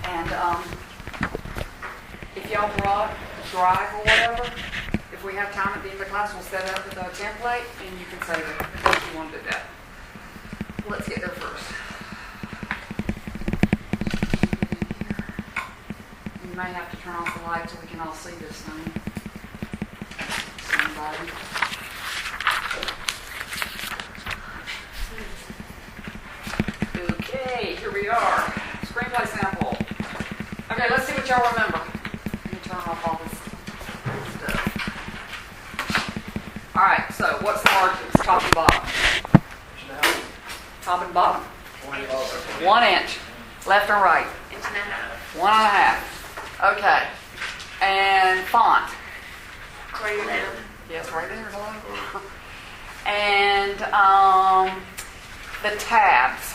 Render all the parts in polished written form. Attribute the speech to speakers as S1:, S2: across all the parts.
S1: And if y'all brought Drive or whatever, if we have time at the end of the class, we'll set up the template and you can save it if you want to do that. Let's get there first. You may have to turn off the light so we can all see this thing. Somebody. Okay, here we are. Screenplay sample. Okay, let's see what y'all remember. Let me turn off all this stuff. Alright, so what's the margins? Top and bottom. Top and bottom. 1 inch. Left and right.
S2: 1.5 inches.
S1: 1.5. Okay. And font.
S2: Right down.
S1: Yes, right there. Hello. And the tabs.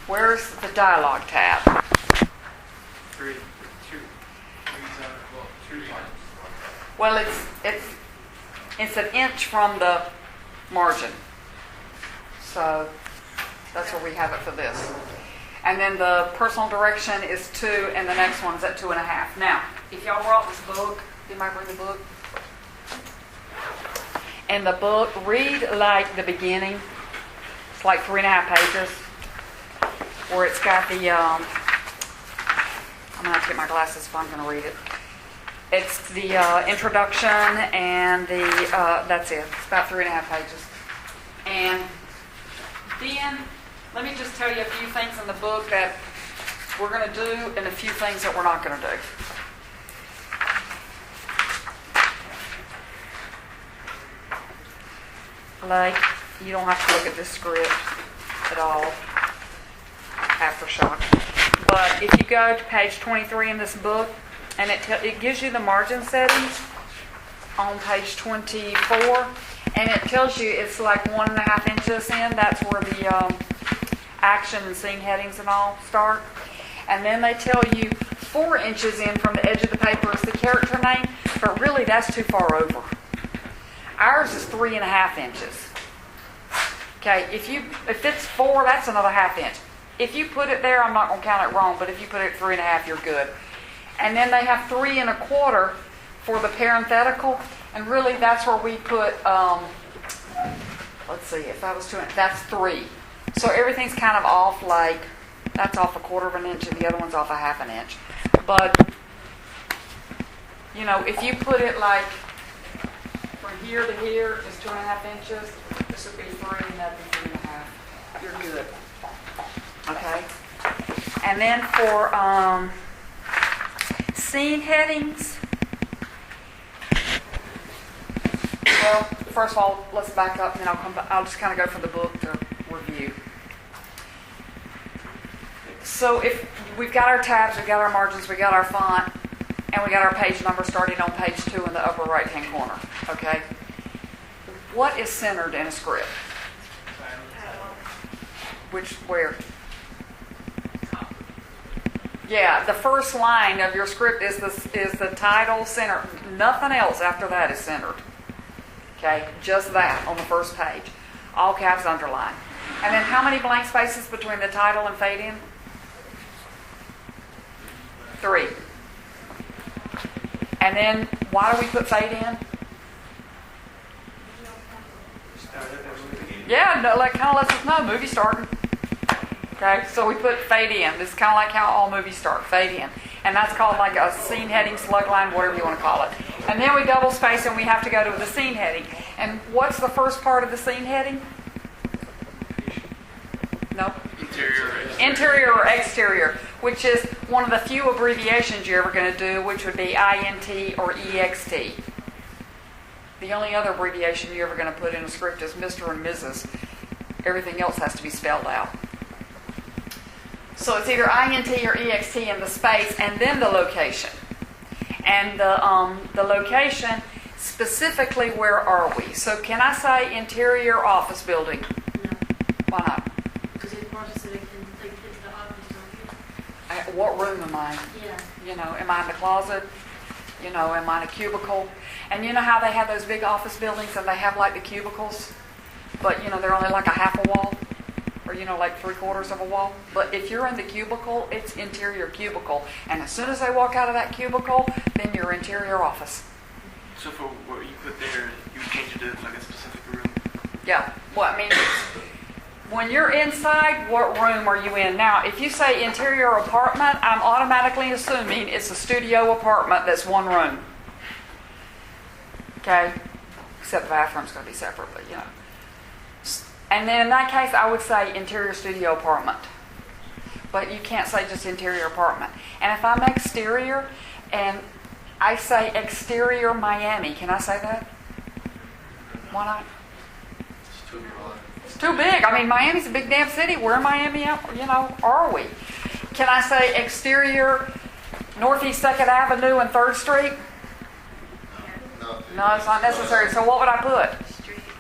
S1: Where's the dialogue tab?
S3: Two times.
S1: Well, it's an inch from the margin. So that's where we have it for this. And then the personal direction is 2, and the next one's at 2.5. Now, if y'all brought this book, anybody bring the book? And the book, read like the beginning. It's like 3.5 pages, where it's got the, I'm going to have to get my glasses if I'm going to read it. It's the introduction and the, that's it. It's about 3.5 pages. And then, let me just tell you a few things in the book that we're going to do and a few things that we're not going to do. Like, you don't have to look at this script at all, Aftershock. But if you go to page 23 in this book, and it gives you the margin settings on page 24, and it tells you it's like 1.5 inches in. That's where the action and scene headings and all start. And then they tell you 4 inches in from the edge of the paper is the character name, but really that's too far over. Ours is 3.5 inches. Okay, if it's 4, that's another 1/2 inch. If you put it there, I'm not going to count it wrong, but if you put it at 3.5, you're good. And then they have 3.25 for the parenthetical, and really that's where we put, let's see, if that was 2, that's 3. So everything's kind of off, like, that's off 1/4 inch and the other one's off 1/2 inch. But, you know, if you put it like from here to here is 2.5 inches, this would be 3 and that'd be 3.5. You're good. Okay? And then for scene headings, well, first of all, let's back up and then I'll just kind of go from the book to review. So if we've got our tabs, we've got our margins, we've got our font, and we got our page number starting on page 2 in the upper right-hand corner. Okay? What is centered in a script? Where? Yeah, the first line of your script is the title center. Nothing else after that is centered. Okay? Just that on the first page. All caps underlined. And then how many blank spaces between the title and fade in? 3. And then why do we put fade in? Yeah, no, like kind of lets us know movie starting. Okay, so we put fade in. This is kind of like how all movies start, fade in. And that's called like a scene heading, slug line, whatever you want to call it. And then we double space and we have to go to the scene heading. And what's the first part of the scene heading? No? Interior or exterior, which is one of the few abbreviations you're ever going to do, which would be INT or EXT. The only other abbreviation you're ever going to put in a script is Mr. and Mrs. Everything else has to be spelled out. So it's either INT or EXT in the space and then the location. And the location, specifically, where are we? So can I say interior office building?
S2: No.
S1: Why not?
S2: Because it's part of so they can take it to the office, don't you?
S1: What room am I?
S2: Yeah.
S1: You know, am I in the closet? You know, am I in a cubicle? And you know how they have those big office buildings and they have like the cubicles? But, you know, they're only like a half a wall? Or or like 3/4 of a wall. But if you're in the cubicle, it's interior cubicle. And as soon as they walk out of that cubicle, then you're interior office.
S3: So for what you put there, you would change it to like a specific room.
S1: Yeah. Well, I mean, when you're inside, what room are you in? Now, if you say interior apartment, I'm automatically assuming it's a studio apartment that's one room. Okay? Except the bathroom's going to be separate, but And then in that case, I would say interior studio apartment. But you can't say just interior apartment. And if I'm exterior and I say exterior Miami, can I say that? Why not?
S4: It's too broad.
S1: It's too big. I mean, Miami's a big damn city. Where in Miami, are we? Can I say exterior Northeast 2nd Avenue and 3rd Street? No, it's not necessary. So what would I put?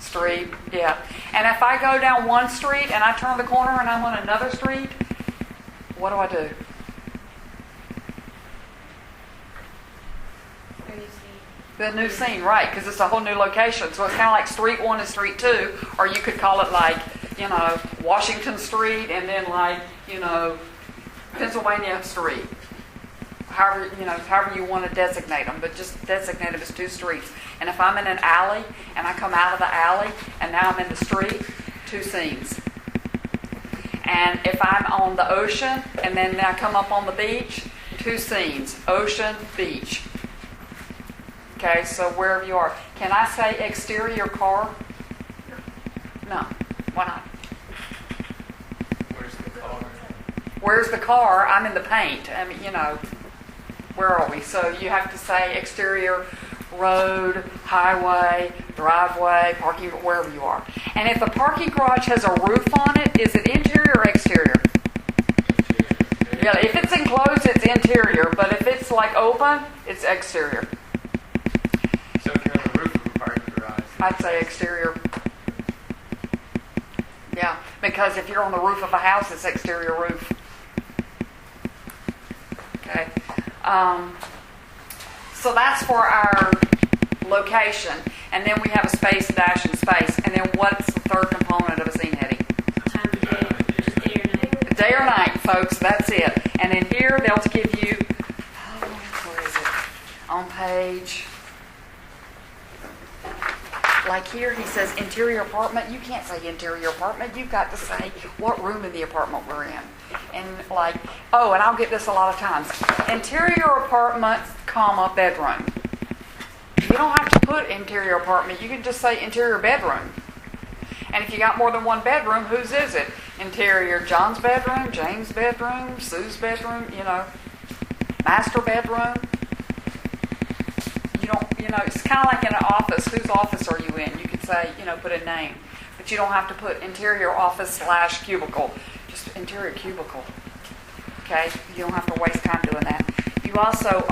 S1: Street, yeah. And if I go down one street and I turn the corner and I'm on another street, what do I do? The new scene, right, because it's a whole new location. So it's kind of like Street 1 and Street 2, or you could call it like, Washington Street and then like, Pennsylvania Street. However you want to designate them, but just designate them as two streets. And if I'm in an alley and I come out of the alley and now I'm in the street, two scenes. And if I'm on the ocean and then I come up on the beach, two scenes, ocean, beach. Okay, so wherever you are. Can I say exterior car? No. Why not?
S4: Where's the car?
S1: Where's the car? I'm in the paint. I mean, where are we? So you have to say exterior road, highway, driveway, parking, wherever you are. And if the parking garage has a roof on it, is it interior or exterior? Yeah, if it's enclosed, it's interior. But if it's like open, it's exterior.
S4: So if you're on the roof of a parking garage,
S1: I'd say exterior. Yeah, because if you're on the roof of a house, it's exterior roof. Okay. So that's for our location. And then we have a space, dash, and space. And then what's the third component of a scene heading?
S2: Time of day, just day or night.
S1: Day or night, folks. That's it. And in here, they'll give you, where is it? On page, like here, he says interior apartment. You can't say interior apartment. You've got to say what room in the apartment we're in. And and I'll get this a lot of times. Interior apartment, bedroom. You don't have to put interior apartment. You can just say interior bedroom. And if you got more than one bedroom, whose is it? Interior John's bedroom, James' bedroom, Sue's bedroom, master bedroom. You don't, it's kind of like in an office. Whose office are you in? You could say, put a name. But you don't have to put interior office / cubicle. Just interior cubicle. Okay? You don't have to waste time doing that. You also,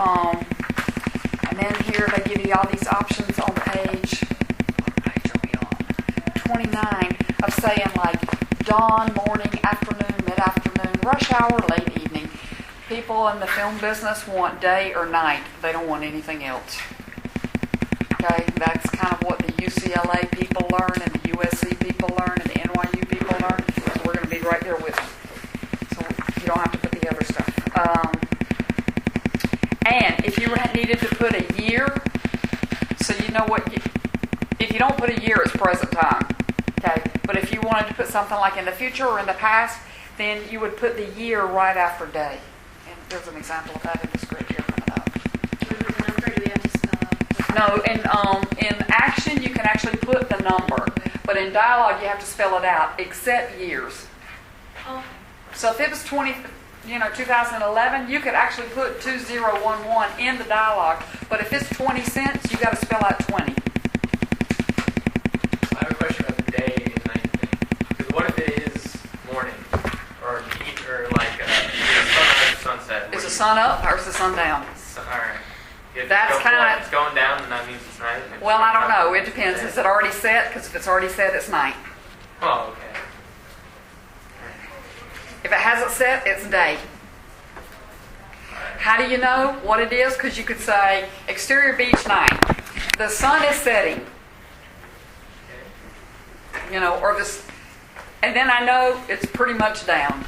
S1: and then here they give you all these options on page, what page are we on? 29, of saying like dawn, morning, afternoon, mid-afternoon, rush hour, late evening. People in the film business want day or night. They don't want anything else. Okay? That's kind of what the UCLA people learn and the USC people learn and the NYU people learn. So we're going to be right there with them. So you don't have to put the other stuff. And if you needed to put a year, so you know what, if you don't put a year, it's present time. Okay? But if you wanted to put something like in the future or in the past, then you would put the year right after day. And there's an example of that in the script here coming up.
S2: Remember the number? Do we have to spell out?
S1: No, in action you can actually put the number, but in dialogue you have to spell it out, except years.
S2: Oh,
S1: So if it was 2011, you could actually put 2011 in the dialogue, but if it's 20 cents, you got to spell out 20.
S4: I have a question about the day and night thing. Because what if it is morning or like sunrise or sunset?
S1: Is the sun up or is the sun down?
S4: All right.
S1: That's kinda-
S4: It's going down, and that means it's night.
S1: Well, I don't know. It depends. Is it already set? Because if it's already set, it's night.
S4: Oh, okay.
S1: If it hasn't set, it's day. How do you know what it is? Because you could say exterior beach night. The sun is setting. Or this. And then I know it's pretty much down.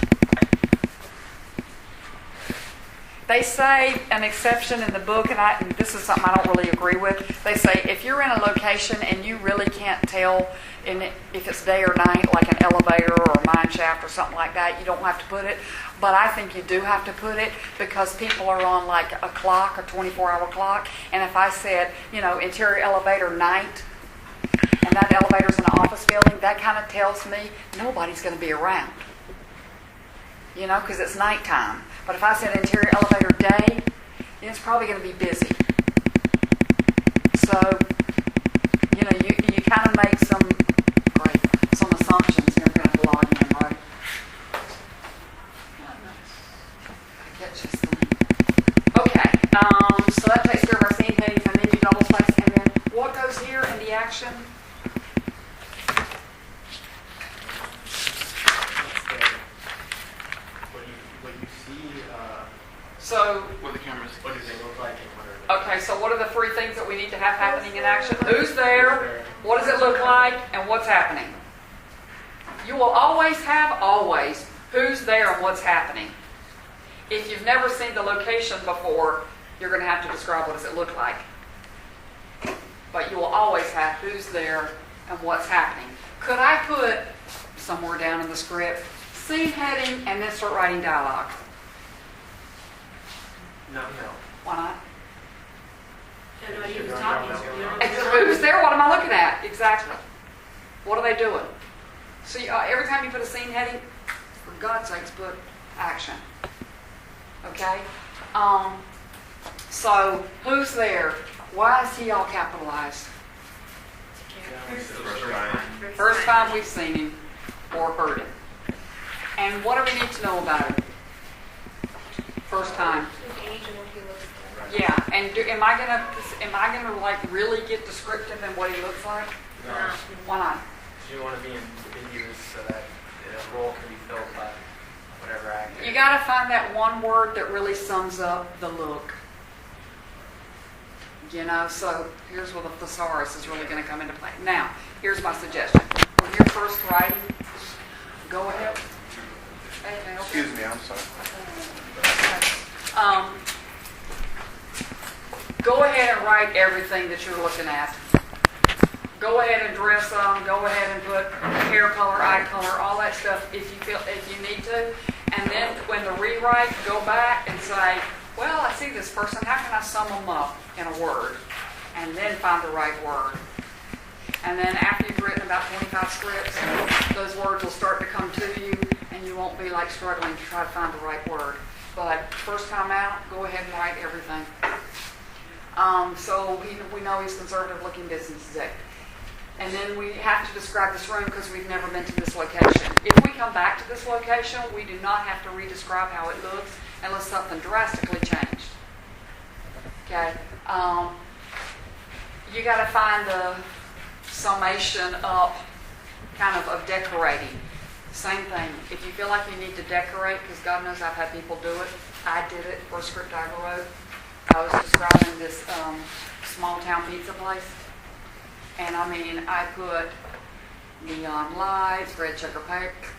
S1: They say an exception in the book, and this is something I don't really agree with. They say if you're in a location and you really can't tell if it's day or night, like an elevator or a mine shaft or something like that, you don't have to put it. But I think you do have to put it because people are on like a clock, a 24-hour clock. And if I said, interior elevator night, and that elevator's in an office building, that kind of tells me nobody's going to be around. Because it's nighttime. But if I said interior elevator day, it's probably going to be busy. So, you kind of make some assumptions. You're going to have to log in, right? Catch this thing. Okay, so that takes care of our scene headings, and then you double space, and then what goes here in the action? So,
S3: What the cameras.
S4: What do they look like? And what are
S1: okay, so what are the three things that we need to have happening in action? Who's there? What does it look like? And what's happening? You will always have who's there and what's happening. If you've never seen the location before, you're going to have to describe what does it look like. But you will always have who's there and what's happening. Could I put somewhere down in the script, scene heading, and then start writing dialogue?
S4: No.
S1: Why not?
S2: Don't know who's talking.
S1: Who's there? What am I looking at? Exactly. What are they doing? So every time you put a scene heading, for God's sakes, put action. Okay? So who's there? Why is he all capitalized? First time we've seen him or heard him. And what do we need to know about him? First time. Yeah, and am I gonna like really get descriptive in what he looks like?
S4: No.
S1: Why not?
S4: You want to be ambiguous so that the role can be filled by whatever actor.
S1: You got to find that one word that really sums up the look. So here's where the thesaurus is really going to come into play. Now, here's my suggestion. When you're first writing, go ahead. Hey, may I help you?
S5: Excuse me, I'm sorry.
S1: Go ahead and write everything that you're looking at. Go ahead and dress them. Go ahead and put hair color, eye color, all that stuff if you need to. And then when the rewrite, go back and say, well, I see this person. How can I sum them up in a word? And then find the right word. And then after you've written about 25 scripts, those words will start to come to you, and you won't be like struggling to try to find the right word. But first time out, go ahead and write everything. So we know he's conservative-looking business exec. And then we have to describe this room because we've never been to this location. If we come back to this location, we do not have to re-describe how it looks unless something drastically changed. Okay? You got to find the summation up kind of decorating. Same thing. If you feel like you need to decorate, because God knows I've had people do it. I did it for a script I wrote. I was describing this small town pizza place. And I put neon lights, red checker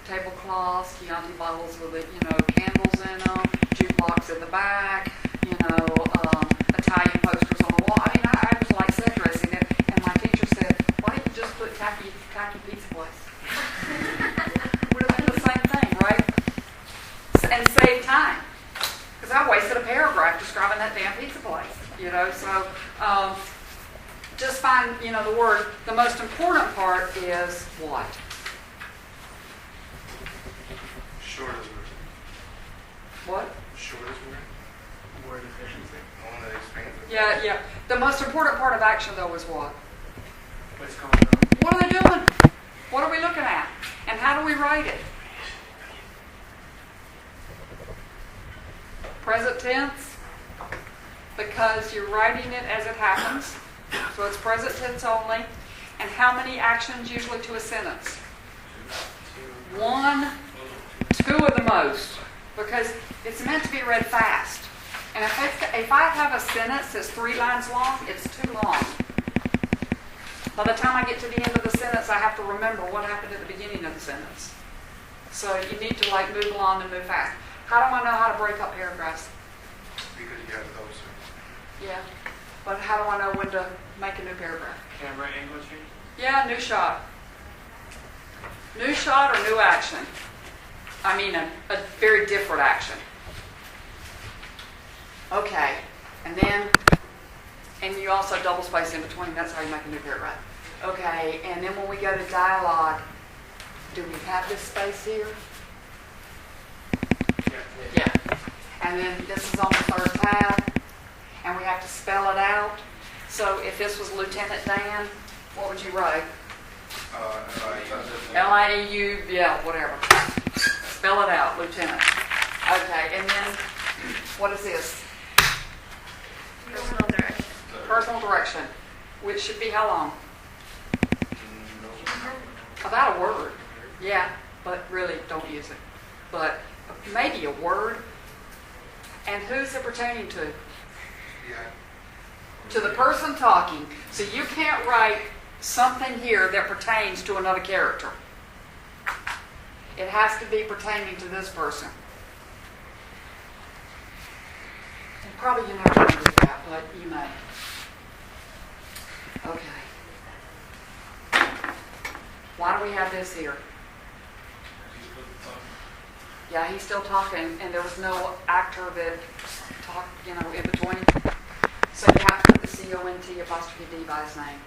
S1: tablecloths, Chianti bottles with candles in them, jukebox in the back, Italian posters on the wall. I was like set dressing it, and my teacher said, "Why don't you just put tacky pizza place?" Would have been the same thing, right? And save time, because I wasted a paragraph describing that damn pizza place. So. Just find, the word. The most important part is what?
S5: Short as word.
S1: What?
S5: Short as word.
S4: Word efficiency.
S5: I want to expand it.
S1: Yeah. The most important part of action, though, is what?
S4: What's going on?
S1: What are they doing? What are we looking at? And how do we write it? Present tense, because you're writing it as it happens. So it's present tense only. And how many actions usually to a sentence? 1, 2 at the most. Because it's meant to be read fast. And if I have a sentence that's 3 lines long, it's too long. By the time I get to the end of the sentence, I have to remember what happened at the beginning of the sentence. So you need to like move along and move fast. How do I know how to break up paragraphs?
S5: Because you have those.
S1: Yeah. But how do I know when to make a new paragraph?
S3: Camera angle change?
S1: Yeah, new shot. New shot or new action? I mean a very different action. Okay. And you also double space in between. That's how you make a new paragraph. Okay. And then when we go to dialogue, do we have this space here? Yeah. And then this is on the third tab, and we have to spell it out. So if this was Lieutenant Dan, what would you write? L-I-E-U, yeah, whatever. Spell it out, Lieutenant. Okay, and then what is this?
S2: Personal direction.
S1: Personal direction, which should be how long? About a word. Yeah, but really don't use it. But maybe a word. And who's it pertaining to?
S5: Yeah.
S1: To the person talking. So you can't write something here that pertains to another character. It has to be pertaining to this person. And probably you're never going to do that, but you may. Okay. Why do we have this here? Yeah, he's still talking, and there was no actor that talked, in between. So you have to put the C-O-N-T apostrophe D by his name.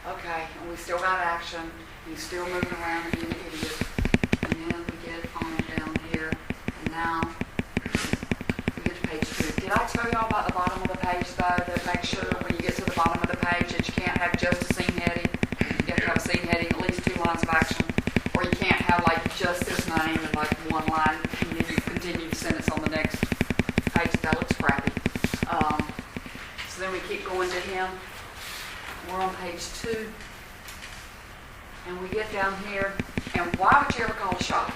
S1: Okay, and we still got action. He's still moving around and being an idiot. And then we get on down here, and now we get to page 2. Did I tell y'all about the bottom of the page, though, that make sure when you get to the bottom of the page that you can't have just a scene heading? You have to have a scene heading, at least 2 lines of action. Or you can't have like just his name and like 1 line, and then you continue the sentence on the next page. That looks crappy. So then we keep going to him. We're on page 2. And we get down here. And why would you ever call a shot?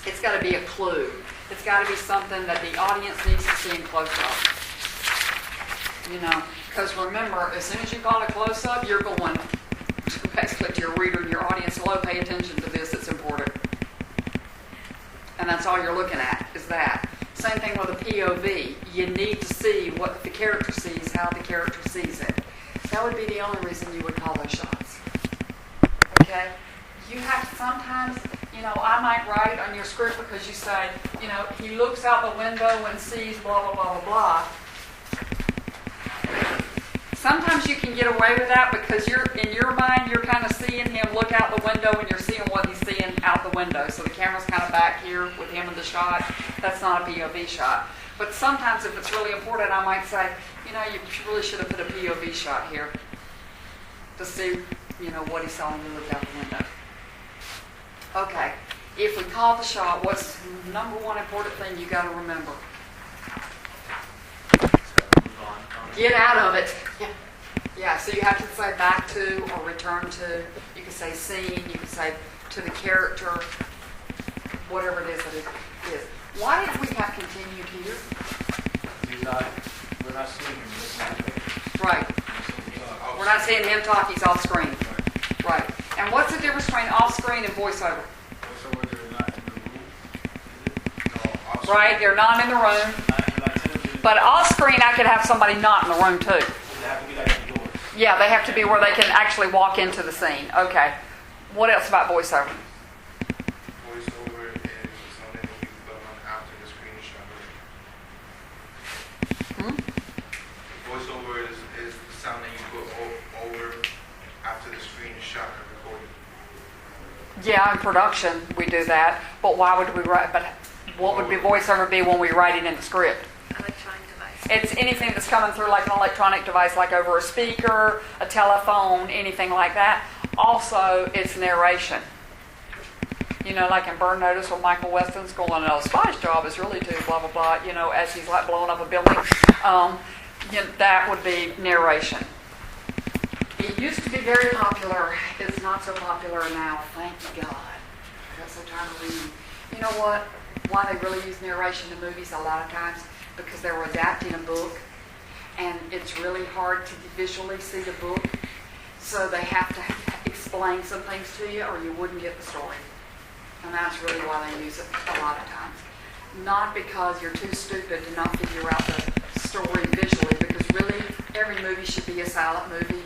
S1: It's got to be a clue. It's got to be something that the audience needs to see in close up. Because remember, as soon as you call a close up, you're going basically to your reader and your audience, hello, pay attention to this, it's important. And that's all you're looking at, is that. Same thing with a POV. You need to see what the character sees, how the character sees it. That would be the only reason you would call those shots. Okay? You have to sometimes, I might write on your script because you say, he looks out the window and sees blah, blah, blah, blah, blah. Sometimes you can get away with that because in your mind, you're kind of seeing him look out the window and you're seeing what he's seeing out the window. So the camera's kind of back here with him in the shot. That's not a POV shot. But sometimes if it's really important, I might say, you really should have put a POV shot here to see, what he saw when he looked out the window. Okay. If we call the shot, what's the number one important thing you got to remember? Get out of it. Yeah, so you have to say back to or return to. You can say scene. You can say to the character. Whatever it is that it is. Why did we have continued here?
S3: We're not seeing him listening.
S1: Right. We're not seeing him talk. He's off screen. Right. And what's the difference between off screen and voiceover?
S3: Voiceover, they're not in the room.
S1: Right. They're not in the room. But off screen, I could have somebody not in the room too.
S3: They have to be like the door.
S1: Yeah, they have to be where they can actually walk into the scene. Okay. What else about voiceover?
S5: Voiceover is something that you put on after the screenshot. Voiceover is the sound that you put over after the screenshot of recording.
S1: Yeah, in production we do that. But why would we write? But what would be voiceover be when we write it in the script?
S2: Electronic device.
S1: It's anything that's coming through like an electronic device, like over a speaker, a telephone, anything like that. Also, it's narration. Like in Burn Notice with Michael Weston's going, Spy's job is really to blah, blah, blah, as he's like blowing up a building. That would be narration. It used to be very popular. It's not so popular now, thank God. I got so tired of reading. You know what? Why they really use narration in movies a lot of times? Because they were adapting a book, and it's really hard to visually see the book. So they have to explain some things to you or you wouldn't get the story. And that's really why they use it a lot of times. Not because you're too stupid to not figure out the story visually, because really every movie should be a silent movie.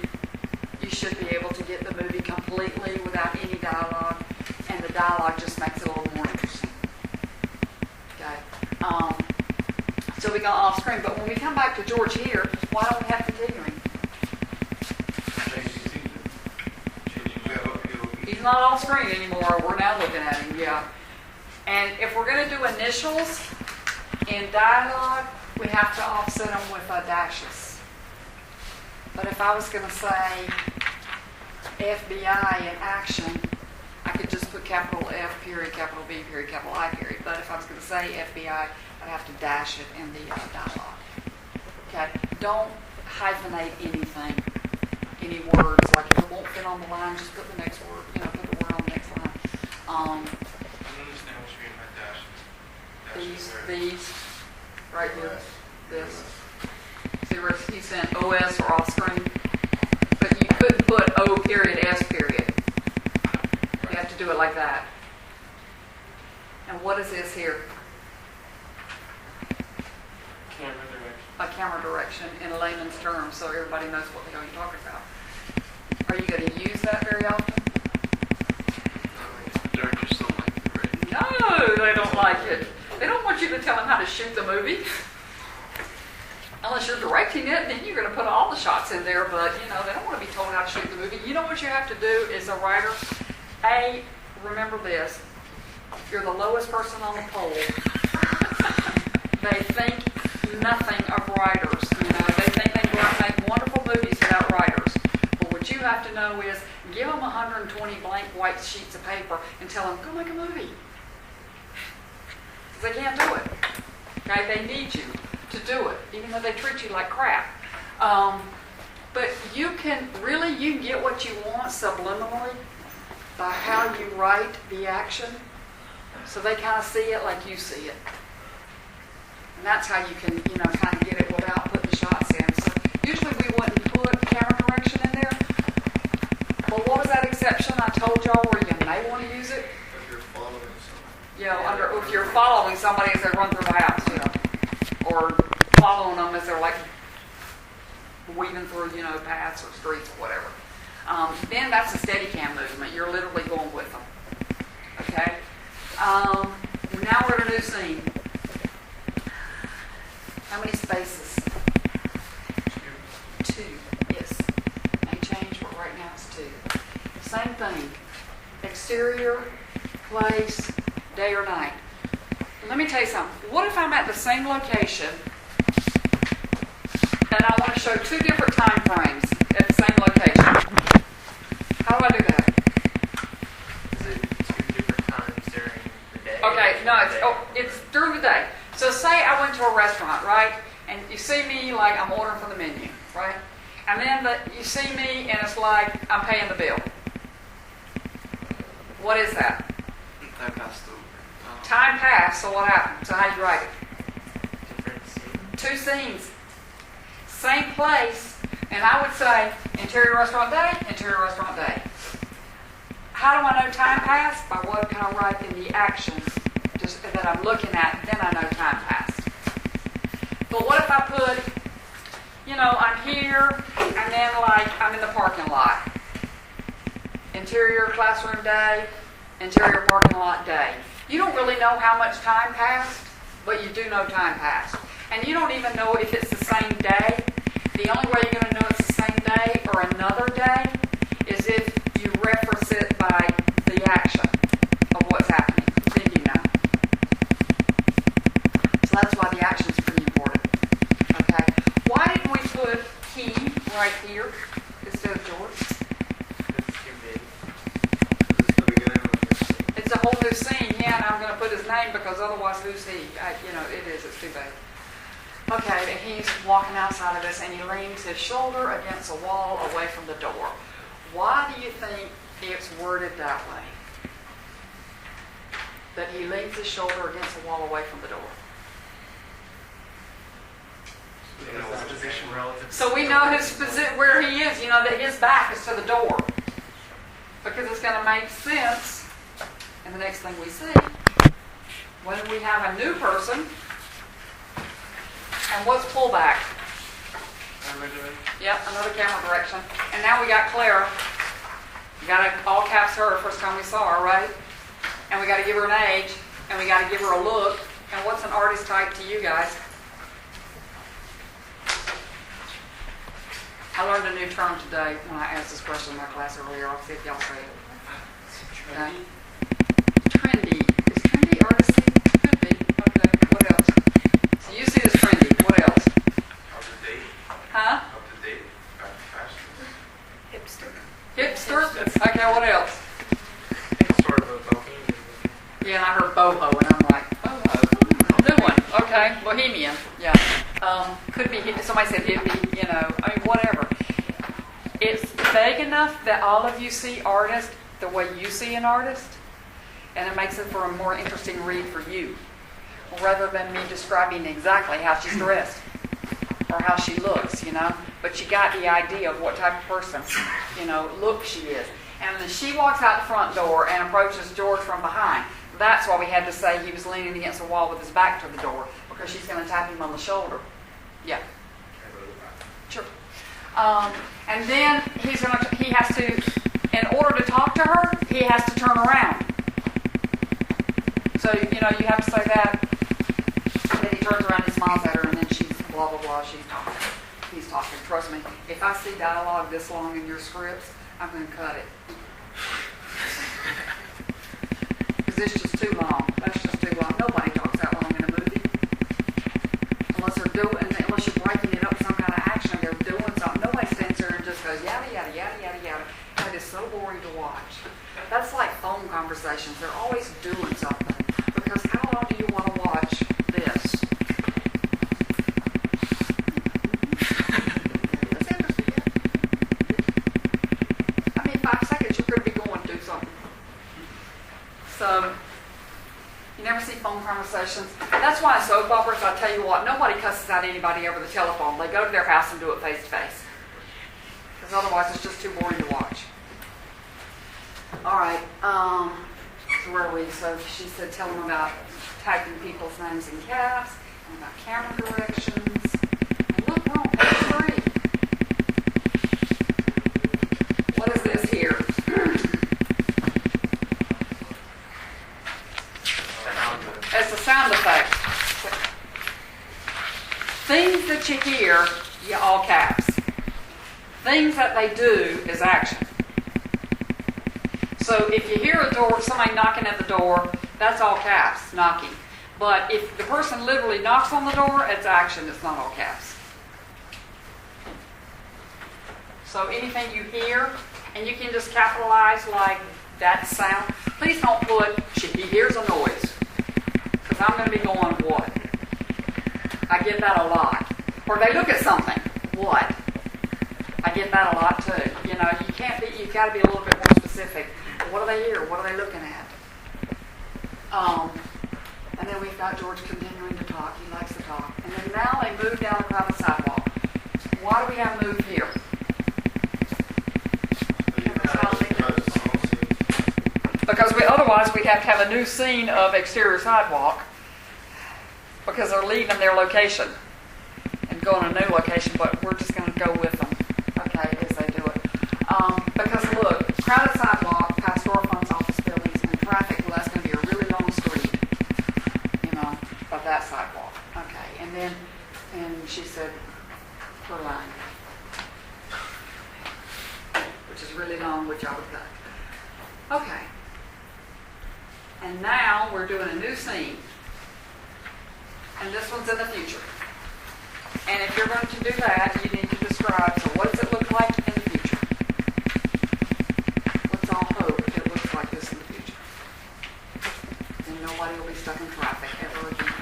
S1: You should be able to get the movie completely without any dialogue, and the dialogue just makes it a little more interesting. Okay. So we got off screen, but when we come back to George here, why don't we have continuing? He's not off screen anymore. We're now looking at him, yeah. And if we're going to do initials in dialogue, we have to offset them with dashes. But if I was going to say FBI in action, I could just put capital F period, capital B period, capital I period. But if I was going to say FBI, I'd have to dash it in the dialogue. Okay? Don't hyphenate anything, any words. Like if it won't fit on the line, just put the next word, put the word on the next line.
S5: I don't understand what you mean by dashes.
S1: These, right here, this. See where he sent OS or off screen? But you couldn't put O period, S period. You have to do it like that. And what is this here?
S3: Camera direction.
S1: A camera direction in layman's terms, so everybody knows what the hell you're talking about. Are you going to use that very often?
S3: Directors don't like it, right?
S1: No, they don't like it. They don't want you to tell them how to shoot the movie. Unless you're directing it, then you're going to put all the shots in there, but, they don't want to be told how to shoot the movie. You know what you have to do as a writer? Remember this. You're the lowest person on the pole. They think nothing of writers. They think they can go out and make wonderful movies without writers. But what you have to know is give them 120 blank white sheets of paper and tell them, go make a movie. Because they can't do it. Okay? They need you to do it, even though they treat you like crap. But you can get what you want subliminally by how you write the action, so they kind of see it like you see it. And that's how you can, kind of get it without putting shots in. So usually we wouldn't put camera direction in there. But what was that exception I told y'all where you may want to use it?
S5: If you're following someone.
S1: If you're following somebody as they run through the house, or following them as they're like weaving through, paths or streets or whatever. Then that's a Steadicam movement. You're literally going with them. Okay? Now we're in a new scene. How many spaces? 2. Yes. May change, but right now it's 2. Same thing. Exterior, place, day or night. Let me tell you something. What if I'm at the same location and I want to show 2 different time frames at the same location? How do I do that?
S4: Is it 2 different times during the day?
S1: Okay, no, it's during the day. So say I went to a restaurant, right? And you see me like I'm ordering from the menu, right? And then you see me and it's like I'm paying the bill. What is that?
S3: That passed over.
S1: Time passed, so what happened? So how do you write it?
S4: Different scenes.
S1: 2 scenes. Same place, and I would say interior restaurant day, interior restaurant day. How do I know time passed? By what can I write in the action just that I'm looking at, then I know time passed. But what if I put, I'm here, and then I'm in the parking lot. Interior classroom day, interior parking lot day. You don't really know how much time passed, but you do know time passed. And you don't even know if it's the same day. The only way you're going to know it's the same day or another day is if you reference it by the action of what's happening. Then you know. So that's why the action is pretty important. Okay? Why didn't we put he right here instead of George?
S4: It's too big.
S5: This is the beginning of the scene.
S1: It's a whole new scene, yeah, and I'm going to put his name because otherwise who's he? It's too bad. Okay, and he's walking outside of this and he leans his shoulder against a wall away from the door. Why do you think it's worded that way? That he leans his shoulder against the wall away from the door.
S5: So you know what's
S4: position relative.
S1: So we know where he is, you know, that his back is to the door. Because it's going to make sense. And the next thing we see, when we have a new person, and what's pullback? Yep, another camera direction. And now we got Clara. We got to all caps her first time we saw her, right? And we got to give her an age, and we got to give her a look. And what's an artist type to you guys? I learned a new term today when I asked this question in my class earlier. I'll see if y'all say it. Okay. Trendy. Is trendy artisty? Could be. Okay. What else? So you see this trendy. What else?
S5: Up to date.
S1: Huh?
S5: Up to date. Fashion.
S2: Hipster.
S1: Hipster? Okay, what else?
S4: It's sort of a bohemian.
S1: Yeah, and I heard boho, and I'm like, boho? New one. Okay, bohemian. Yeah. Could be, somebody said hippie, you know, I mean, whatever. It's vague enough that all of you see artists the way you see an artist, and it makes it for a more interesting read for you, rather than me describing exactly how she's dressed or how she looks, you know. But you got the idea of what type of person, you know, look she is. And then she walks out the front door and approaches George from behind. That's why we had to say he was leaning against the wall with his back to the door, because she's going to tap him on the shoulder. Yeah. Sure. And then he has to, in order to talk to her, he has to turn around. So, you know, you have to say that. And then he turns around and smiles at her, and then she's blah, blah, blah. She's talking. He's talking. Trust me, if I see dialogue this long in your scripts, I'm going to cut it. Because it's just too long. That's just too long. Nobody talks that long in a movie. Unless you're breaking it up some kind of action, they're doing something. Nobody stands there and just goes, yada, yada, yada, yada, yada. That is so boring to watch. That's like phone conversations. They're always doing something. Because how long do you want to watch this? That's interesting. I mean, 5 seconds, you could be going to do something. So, you never see phone conversations. That's why in soap operas, I tell you what, nobody cusses out anybody over the telephone. They go to their house and do it face to face. Because otherwise it's just too boring to watch. All right. So where are we? So she said tell them about typing people's names in caps, and about camera directions. And look, we're on page 3. What is this here? It's a sound effect. Things that you hear, you all caps. Things that they do is action. So if you hear a door, somebody knocking at the door, that's all caps, knocking. But if the person literally knocks on the door, it's action, it's not all caps. So anything you hear, and you can just capitalize like that sound. Please don't put, he hears a noise. Because I'm going to be going, what? I get that a lot. Or they look at something, what? I get that a lot too. You know, you've got to be a little bit more specific. What do they hear? What are they looking at? And then we've got George continuing to talk. He likes to talk. And then now they move down the private sidewalk. Why do we have moved here? Because otherwise we'd have to have a new scene of exterior sidewalk, because they're leaving their location and going to a new location, but we're just going to go with them, okay, as they do it. Because look, crowded sidewalk, past storefronts, office buildings, and traffic, well, that's going to be a really long street, you know, of that sidewalk. Okay, and she said, per line, which is really long, which I would cut. Okay. And now we're doing a new scene. And this one's in the future. And if you're going to do that, you need to describe, so what does it look like in the future? Let's all hope it looks like this in the future. And nobody will be stuck in traffic ever again.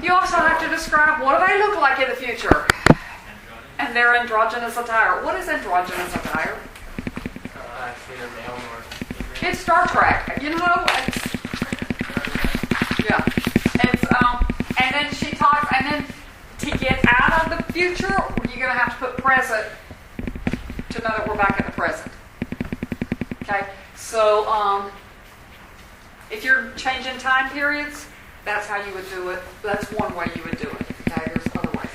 S1: You also have to describe what do they look like in the future? And their androgynous attire. What is androgynous attire?
S4: It's either male or female.
S1: It's Star Trek. You know, yeah. It's future, or you're going to have to put present to know that we're back in the present. Okay? So, if you're changing time periods, that's how you would do it. That's one way you would do it. Okay? There's other ways.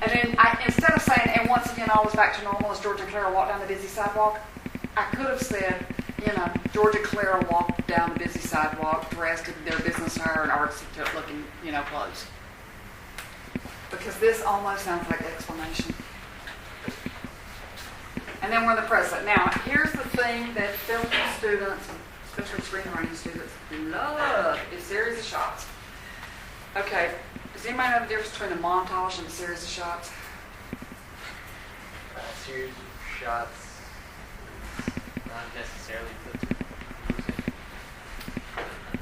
S1: And then, instead of saying, and once again, all was back to normal as George and Clara walked down the busy sidewalk, I could have said, George and Clara walked down the busy sidewalk dressed in their business attire and artsy looking, clothes. Because this almost sounds like explanation. And then we're in the present. Now, here's the thing that film students, especially screenwriting students, love is series of shots. Okay, does anybody know the difference between a montage and a series of shots?
S4: Series of shots, not necessarily put to music.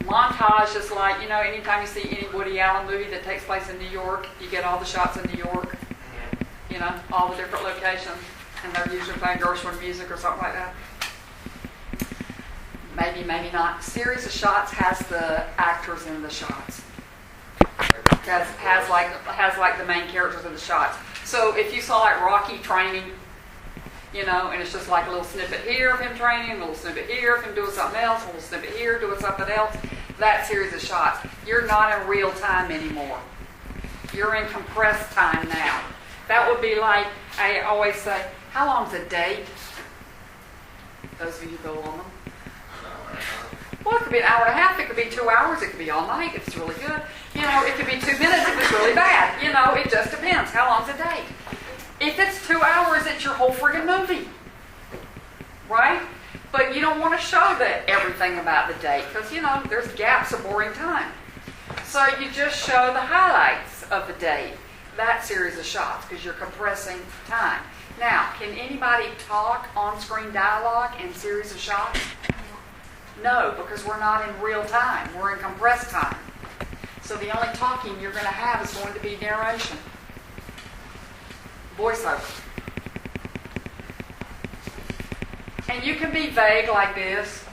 S1: Montage is like, anytime you see any Woody Allen movie that takes place in New York, you get all the shots in New York, all the different locations, and they're usually playing Gershwin music or something like that. Maybe, maybe not. Series of shots has the actors in the shots. Has like the main characters in the shots. So if you saw like Rocky training, and it's just like a little snippet here of him training, a little snippet here of him doing something else, a little snippet here doing something else, that series of shots. You're not in real time anymore. You're in compressed time now. That would be like, I always say, how long's a date? Those of you who go on them. Well, it could be an hour and a half, it could be 2 hours, it could be all night if it's really good. It could be 2 minutes if it's really bad. It just depends. How long's a date? If it's 2 hours, it's your whole friggin' movie. Right? But you don't want to show that everything about the date because, there's gaps of boring time. So you just show the highlights of the date, that series of shots, because you're compressing time. Now, can anybody talk on-screen dialogue in series of shots? No, because we're not in real time. We're in compressed time. So the only talking you're going to have is going to be narration. Voiceover. And you can be vague like this,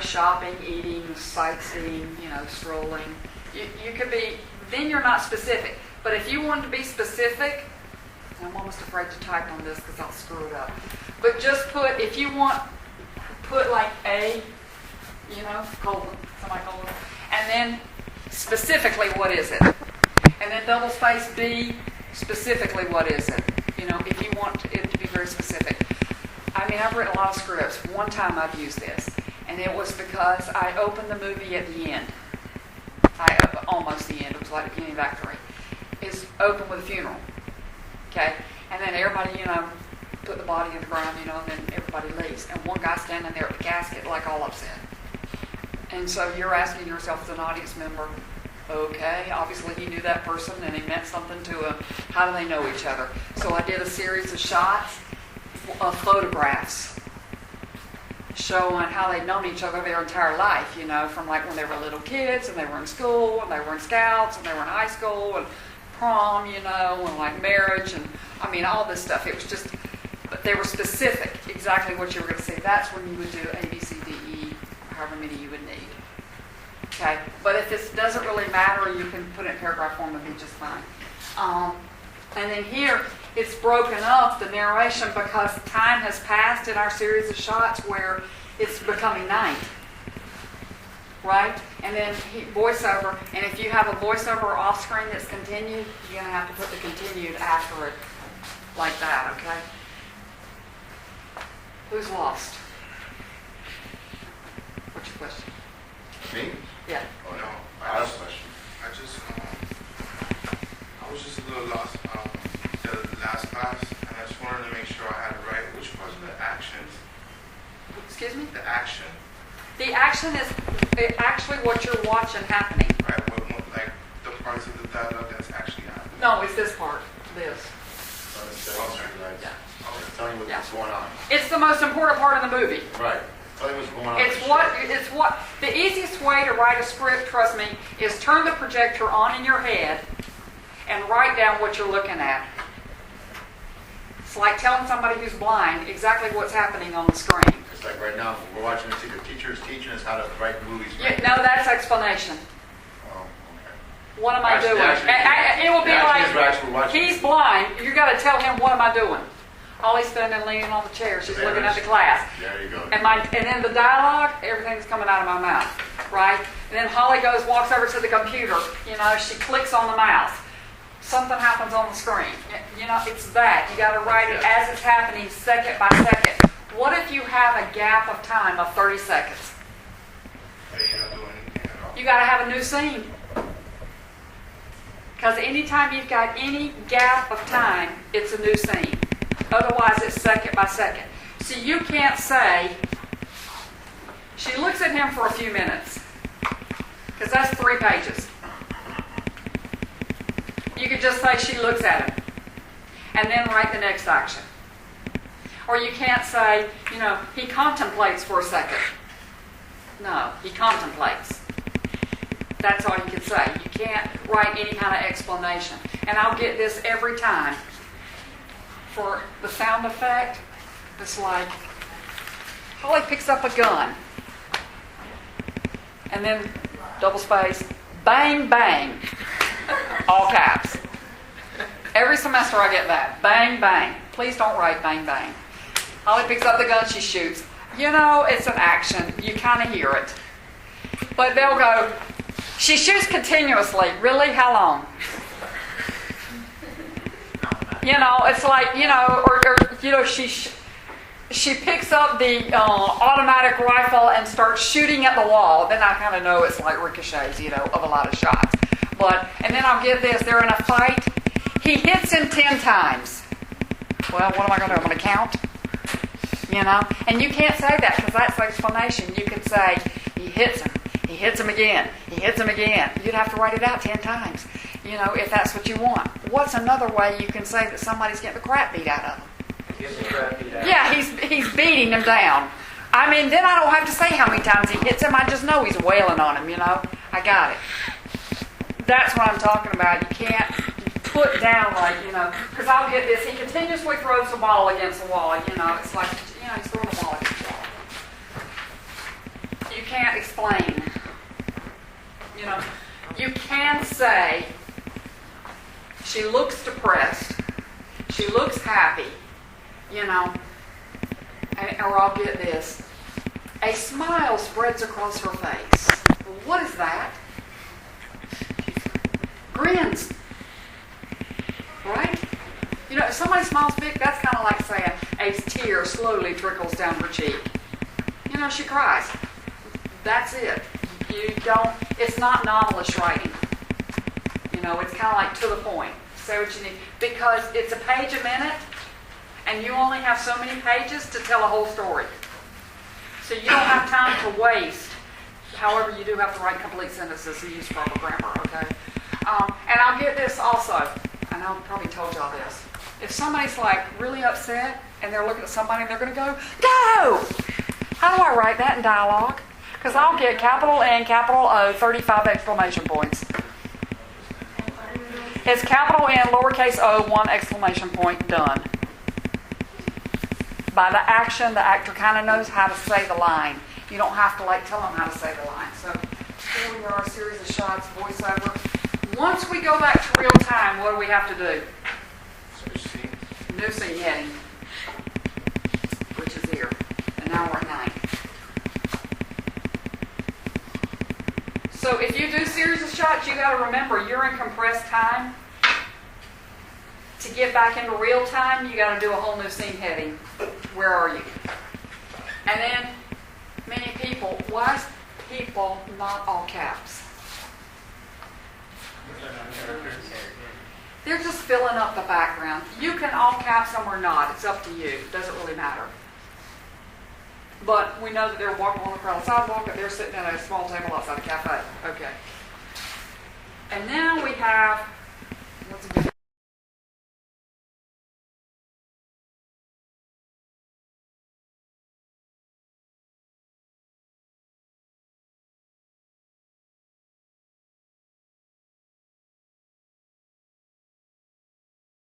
S1: shopping, eating, sightseeing, strolling. You could be, then you're not specific. But if you want to be specific, I'm almost afraid to type on this because I'll screw it up. But just put, if you want, put like A, colon, semicolon, and then specifically what is it? And then double space B, specifically what is it? If you want it to be very specific. I've written a lot of scripts. One time I've used this, and it was because I opened the movie at the end. Almost the end. It was like the beginning of Act 3. It's open with a funeral. Okay? And then everybody, put the body in the ground, and then everybody leaves. And one guy standing there at the casket, like all upset. And so you're asking yourself as an audience member, okay, obviously he knew that person and he meant something to him. How do they know each other? So I did a series of shots of photographs showing how they'd known each other their entire life, from like when they were little kids and they were in school and they were in scouts and they were in high school and prom, and like marriage and all this stuff. It was just, but they were specific, exactly what you were going to say. That's when you would do A, B, C, D, E, however many you would need. Okay, but if this doesn't really matter, you can put it in paragraph form and be just fine. And then here, it's broken up, the narration, because time has passed in our series of shots where it's becoming night. Right? And then voiceover, and if you have a voiceover off screen that's continued, you're going to have to put the continued after it like that, okay? Who's lost? What's your question?
S5: Me?
S1: Yeah.
S5: Oh no, I was just a little lost the last class, and I just wanted to make sure I had it right. Which was the actions?
S1: Excuse me?
S5: The action.
S1: The action is actually what you're watching happening.
S5: Right. Like the parts of the dialogue that's actually happening.
S1: No, it's this part. This.
S5: Yeah.
S6: Tell you what's going on.
S1: It's the most important part of the movie.
S6: Right. Tell you what's going on.
S1: It's what the easiest way to write a script, trust me, is turn the projector on in your head and write down what you're looking at. It's like telling somebody who's blind exactly what's happening on the screen.
S6: It's like right now, we're watching this. The teacher is teaching us how to write movies.
S1: Yeah, no, that's explanation.
S6: Oh,
S1: What am I
S6: Actually,
S1: doing?
S6: actually,
S1: It will be
S6: the action
S1: like,
S6: is we're actually watching.
S1: he's blind. You got to tell him, what am I doing? Holly's standing leaning on the chair. She's looking at the class.
S6: There you go.
S1: And then the dialogue, everything's coming out of my mouth, right? And then Holly walks over to the computer. She clicks on the mouse. Something happens on the screen. It's that. You got to write it as it's happening, second by second. What if you have a gap of time of 30 seconds?
S5: Are you not doing anything at all?
S1: You got to have a new scene. Because anytime you've got any gap of time, it's a new scene. Otherwise, it's second by second. So you can't say, she looks at him for a few minutes. Because that's 3 pages. You could just say she looks at him. And then write the next action. Or you can't say, he contemplates for a second. No, he contemplates. That's all you can say. You can't write any kind of explanation. And I'll get this every time. For the sound effect, it's like, Holly picks up a gun. And then, double space, bang, bang. All caps. Every semester I get that. Bang, bang. Please don't write bang, bang. Holly picks up the gun, she shoots. It's an action. You kind of hear it. But they'll go, she shoots continuously. Really? How long? It's like, she picks up the automatic rifle and starts shooting at the wall. Then I kind of know it's like ricochets, of a lot of shots. And then I'll get this, they're in a fight. He hits him 10 times. Well, what am I going to do? I'm going to count? And you can't say that because that's the explanation. You can say, he hits him again, he hits him again. You'd have to write it out 10 times, if that's what you want. What's another way you can say that somebody's getting the crap beat out of them? Yeah, he's beating him down. Then I don't have to say how many times he hits him. I just know he's wailing on him, I got it. That's what I'm talking about. You can't put down because I'll get this. He continuously throws the ball against the wall. It's like, he's throwing the ball against the wall. You can't explain. You can say, she looks depressed. She looks happy. Or I'll get this. A smile spreads across her face. What is that? Grins. Right? If somebody smiles big, that's kind of like saying a tear slowly trickles down her cheek. She cries. That's it. It's not novelist writing. It's kind of like to the point. Say what you need. Because it's a page a minute, and you only have so many pages to tell a whole story. So you don't have time to waste. However, you do have to write complete sentences and use proper grammar, okay? And I'll get this also, and I've probably told y'all this. If somebody's really upset and they're looking at somebody and they're going to go, how do I write that in dialogue? Because I'll get capital N, capital O, 35 exclamation points. It's capital N, lowercase o, 1 exclamation point, done. By the action, the actor kind of knows how to say the line. You don't have to tell them how to say the line. So here we are, a series of shots, voiceover. Once we go back to real time, what do we have to do? New scene heading, which is here. And now we're at 9. So if you do series of shots, you got to remember you're in compressed time. To get back into real time, you got to do a whole new scene heading. Where are you? And then many people, why is people not all caps? They're just filling up the background. You can all caps them or not. It's up to you. It doesn't really matter. But we know that they're walking on the sidewalk, and they're sitting at a small table outside a cafe.